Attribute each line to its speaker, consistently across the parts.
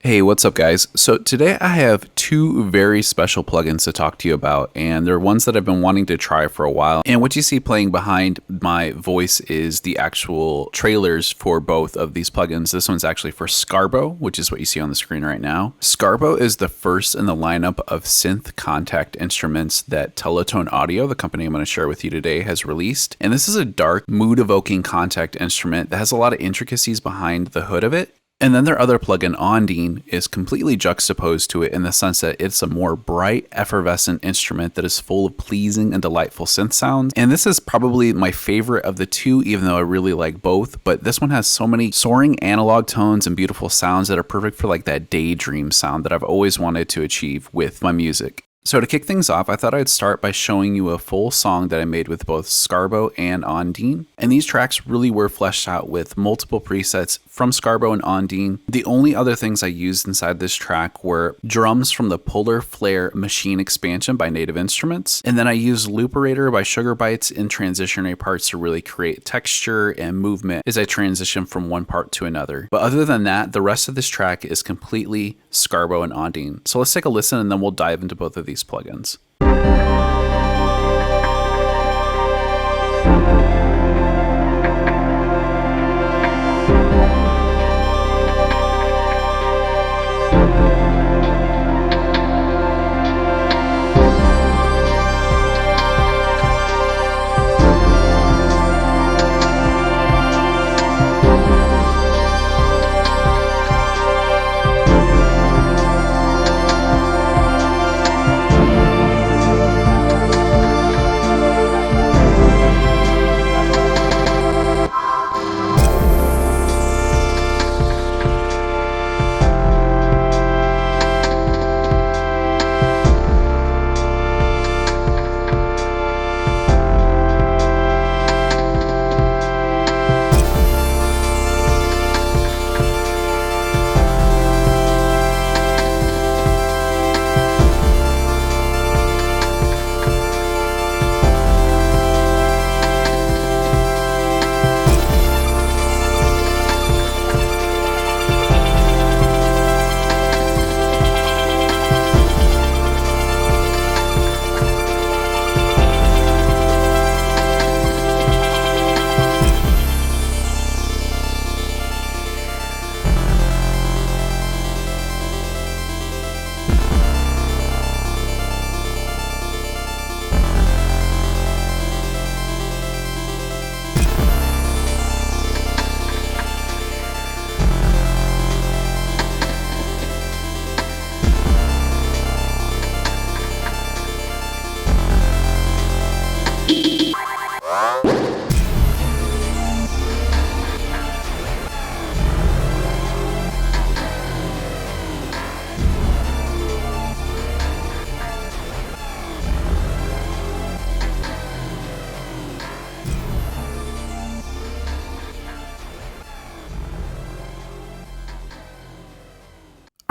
Speaker 1: Hey, what's up guys? So today I have two very special plugins to talk to you about, and they're ones that I've been wanting to try for a while. And what you see playing behind my voice is the actual trailers for both of these plugins. This one's actually for Scarbo, which is what you see on the screen right now. Scarbo is the first in the lineup of synth Kontakt instruments that Teletone Audio, the company I'm going to share with you today, has released. And this is a dark, mood-evoking Kontakt instrument that has a lot of intricacies behind the hood of it. And then their other plugin, Ondine, is completely juxtaposed to it in the sense that it's a more bright, effervescent instrument that is full of pleasing and delightful synth sounds. And this is probably my favorite of the two, even though I really like both. But this one has so many soaring analog tones and beautiful sounds that are perfect for like that daydream sound that I've always wanted to achieve with my music. So to kick things off, I thought I'd start by showing you a full song that I made with both Scarbo and Ondine. And these tracks really were fleshed out with multiple presets from Scarbo and Ondine. The only other things I used inside this track were drums from the Polar Flare Machine expansion by Native Instruments. And then I used Looperator by Sugar Bytes in transitionary parts to really create texture and movement as I transition from one part to another. But other than that, the rest of this track is completely Scarbo and Ondine. So let's take a listen and then we'll dive into both of these plugins.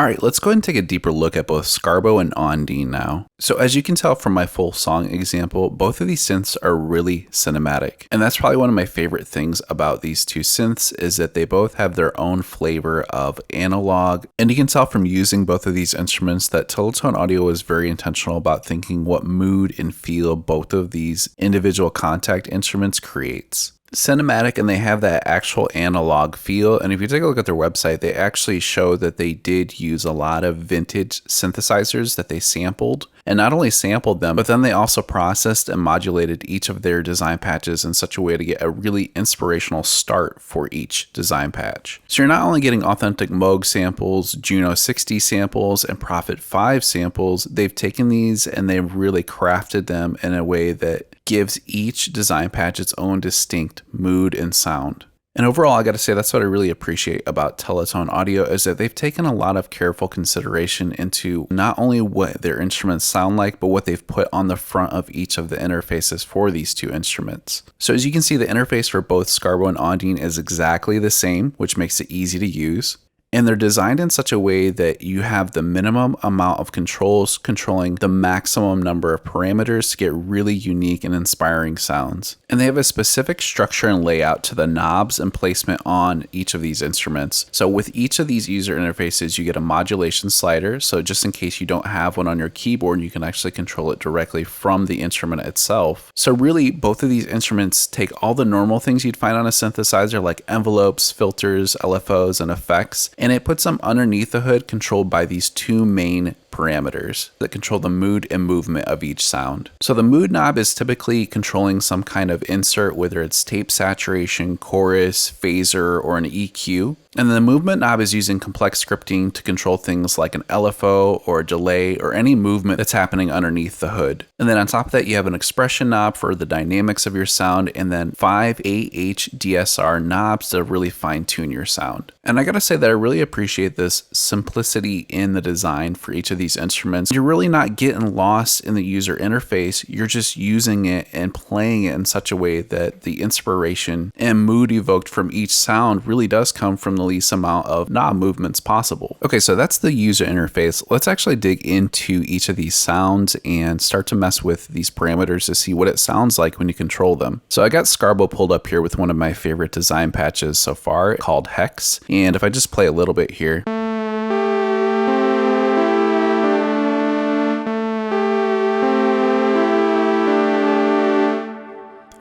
Speaker 1: Alright, let's go ahead and take a deeper look at both Scarbo and Ondine now. So as you can tell from my full song example, both of these synths are really cinematic. And that's probably one of my favorite things about these two synths is that they both have their own flavor of analog. And you can tell from using both of these instruments that Teletone Audio is very intentional about thinking what mood and feel both of these individual Kontakt instruments creates. Cinematic, and they have that actual analog feel. And if you take a look at their website, they actually show that they did use a lot of vintage synthesizers that they sampled, and not only sampled them, but then they also processed and modulated each of their design patches in such a way to get a really inspirational start for each design patch. So you're not only getting authentic Moog samples, Juno 60 samples, and Prophet 5 samples, they've taken these and they've really crafted them in a way that gives each design patch its own distinct mood and sound. And overall, I gotta say that's what I really appreciate about Teletone Audio is that they've taken a lot of careful consideration into not only what their instruments sound like, but what they've put on the front of each of the interfaces for these two instruments. So as you can see, the interface for both Scarbo and Ondine is exactly the same, which makes it easy to use. And they're designed in such a way that you have the minimum amount of controls controlling the maximum number of parameters to get really unique and inspiring sounds. And they have a specific structure and layout to the knobs and placement on each of these instruments. So with each of these user interfaces, you get a modulation slider. So just in case you don't have one on your keyboard, you can actually control it directly from the instrument itself. So really, both of these instruments take all the normal things you'd find on a synthesizer, like envelopes, filters, LFOs, and effects, and it puts them underneath the hood controlled by these two main parameters that control the mood and movement of each sound. So the mood knob is typically controlling some kind of insert, whether it's tape saturation, chorus, phaser, or an EQ. And then the movement knob is using complex scripting to control things like an LFO or a delay or any movement that's happening underneath the hood. And then on top of that, you have an expression knob for the dynamics of your sound, and then 5 AHDSR knobs to really fine tune your sound. And I gotta say that I really appreciate this simplicity in the design for each of these instruments. You're really not getting lost in the user interface. You're just using it and playing it in such a way that the inspiration and mood evoked from each sound really does come from the least amount of knob movements possible. Okay, so that's the user interface. Let's actually dig into each of these sounds and start to mess with these parameters to see what it sounds like when you control them. So I got Scarbo pulled up here with one of my favorite design patches so far called Hex. And if I just play a little bit here,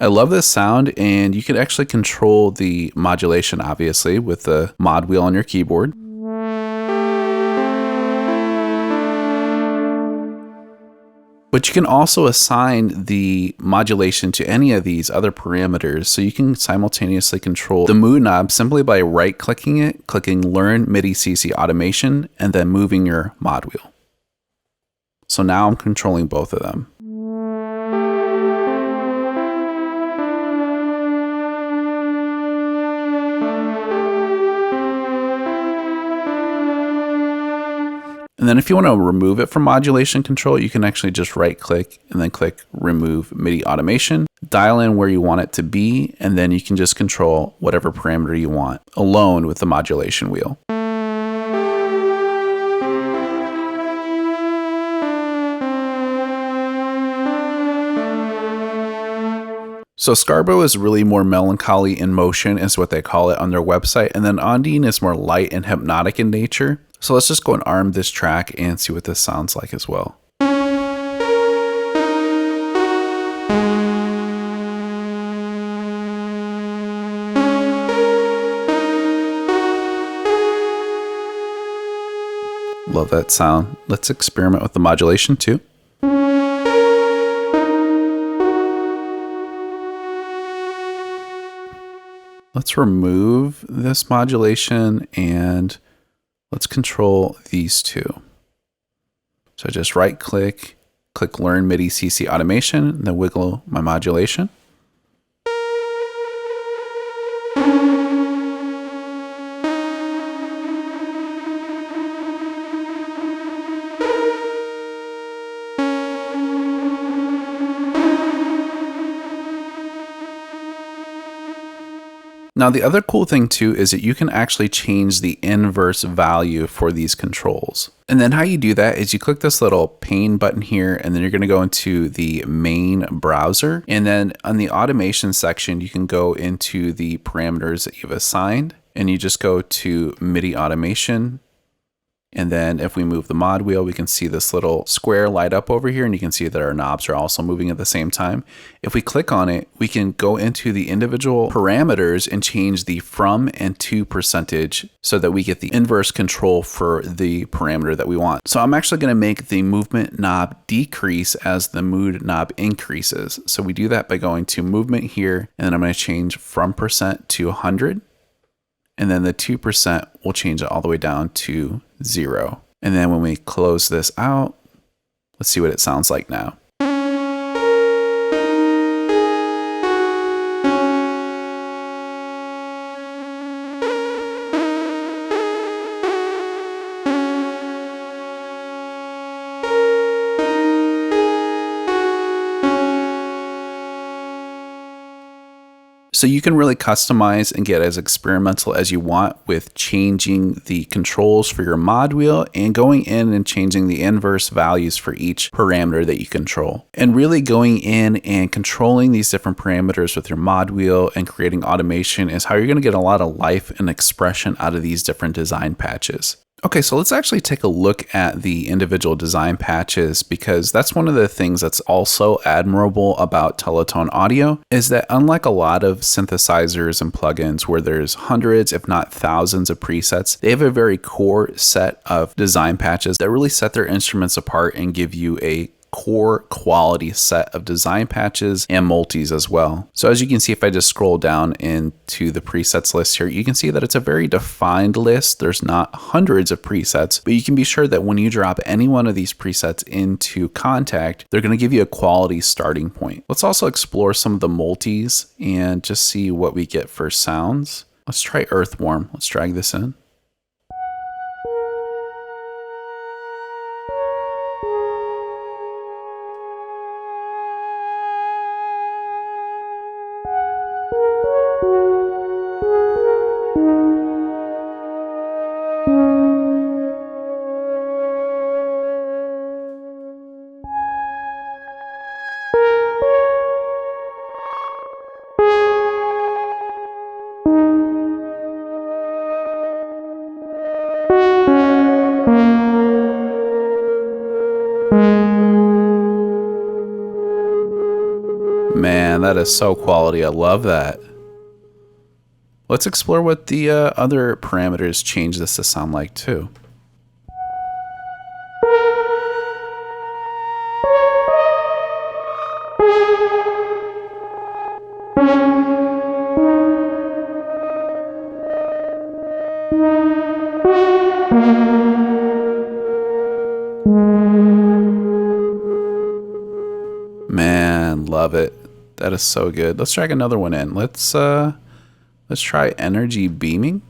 Speaker 1: I love this sound, and you can actually control the modulation, obviously, with the mod wheel on your keyboard. But you can also assign the modulation to any of these other parameters, so you can simultaneously control the mood knob simply by right-clicking it, clicking Learn MIDI CC Automation, and then moving your mod wheel. So now I'm controlling both of them. And then if you want to remove it from modulation control, you can actually just right click and then click Remove MIDI Automation, dial in where you want it to be, and then you can just control whatever parameter you want alone with the modulation wheel. So Scarbo is really more melancholy in motion, is what they call it on their website, and then Ondine is more light and hypnotic in nature. So let's just go and arm this track and see what this sounds like as well. Love that sound. Let's experiment with the modulation too. Let's remove this modulation and let's control these two. So just right click, click Learn MIDI CC Automation, and then wiggle my modulation. Now the other cool thing too is that you can actually change the inverse value for these controls. And then how you do that is you click this little pane button here, and then you're going to go into the main browser. And then on the automation section, you can go into the parameters that you've assigned, and you just go to MIDI automation. And then if we move the mod wheel, we can see this little square light up over here, and you can see that our knobs are also moving at the same time. If we click on it, we can go into the individual parameters and change the from and to percentage so that we get the inverse control for the parameter that we want. So I'm actually going to make the movement knob decrease as the mood knob increases. So we do that by going to movement here, and then I'm going to change from percent to 100. And then the 2% will change it all the way down to 0. And then when we close this out, let's see what it sounds like now. So you can really customize and get as experimental as you want with changing the controls for your mod wheel and going in and changing the inverse values for each parameter that you control. And really going in and controlling these different parameters with your mod wheel and creating automation is how you're going to get a lot of life and expression out of these different design patches. Okay, so let's actually take a look at the individual design patches, because that's one of the things that's also admirable about Teletone audio, is that unlike a lot of synthesizers and plugins where there's hundreds, if not thousands of presets, they have a very core set of design patches that really set their instruments apart and give you a core quality set of design patches and multis as well. So as you can see, if I just scroll down into the presets list here, you can see that it's a very defined list. There's not hundreds of presets, but you can be sure that when you drop any one of these presets into Kontakt, they're going to give you a quality starting point. Let's also explore some of the multis and just see what we get for sounds. Let's try Earthworm. Let's drag this in. Man, that is so quality. I love that. Let's explore what the other parameters change this to sound like too. Man, love it. That is so good. Let's drag another one in. Let's try Energy Beaming.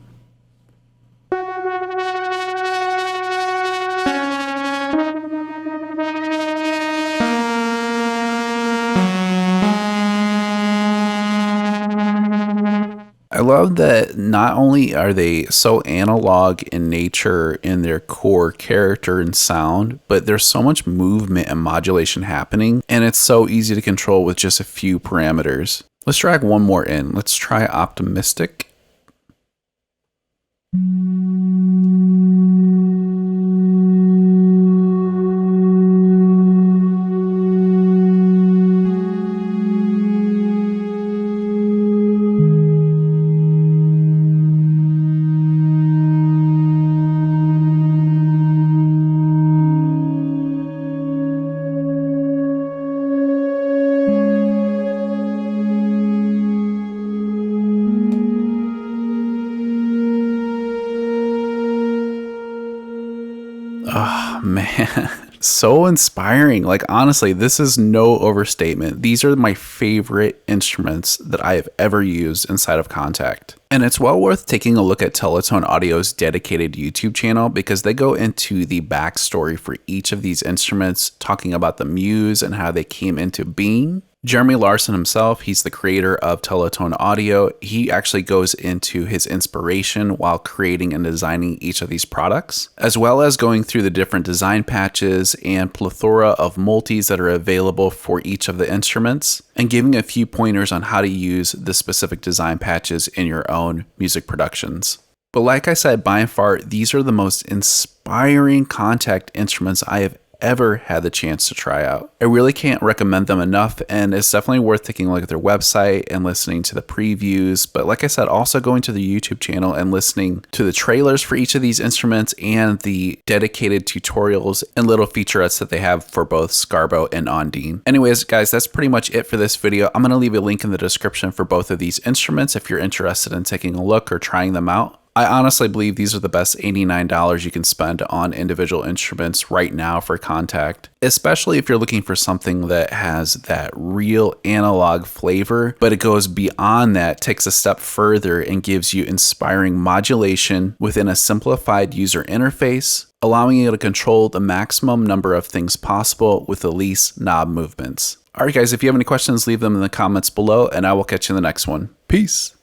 Speaker 1: I love that not only are they so analog in nature in their core character and sound, but there's so much movement and modulation happening, and it's so easy to control with just a few parameters. Let's drag one more in. Let's try Optimistic. Oh, man, so inspiring. Like, honestly, this is no overstatement. These are my favorite instruments that I have ever used inside of Kontakt. And it's well worth taking a look at Teletone Audio's dedicated YouTube channel, because they go into the backstory for each of these instruments, talking about the muse and how they came into being. Jeremy Larson himself, he's the creator of Teletone Audio. He actually goes into his inspiration while creating and designing each of these products, as well as going through the different design patches and plethora of multis that are available for each of the instruments, and giving a few pointers on how to use the specific design patches in your own music productions. But like I said, by and far, these are the most inspiring Kontakt instruments I have ever had the chance to try out. I really can't recommend them enough, and it's definitely worth taking a look at their website and listening to the previews. But like I said, also going to the YouTube channel and listening to the trailers for each of these instruments and the dedicated tutorials and little featurettes that they have for both Scarbo and Ondine. Anyways, guys, that's pretty much it for this video. I'm going to leave a link in the description for both of these instruments if you're interested in taking a look or trying them out. I honestly believe these are the best $89 you can spend on individual instruments right now for Kontakt, especially if you're looking for something that has that real analog flavor, but it goes beyond that, takes a step further, and gives you inspiring modulation within a simplified user interface, allowing you to control the maximum number of things possible with the least knob movements. Alright guys, if you have any questions, leave them in the comments below, and I will catch you in the next one. Peace!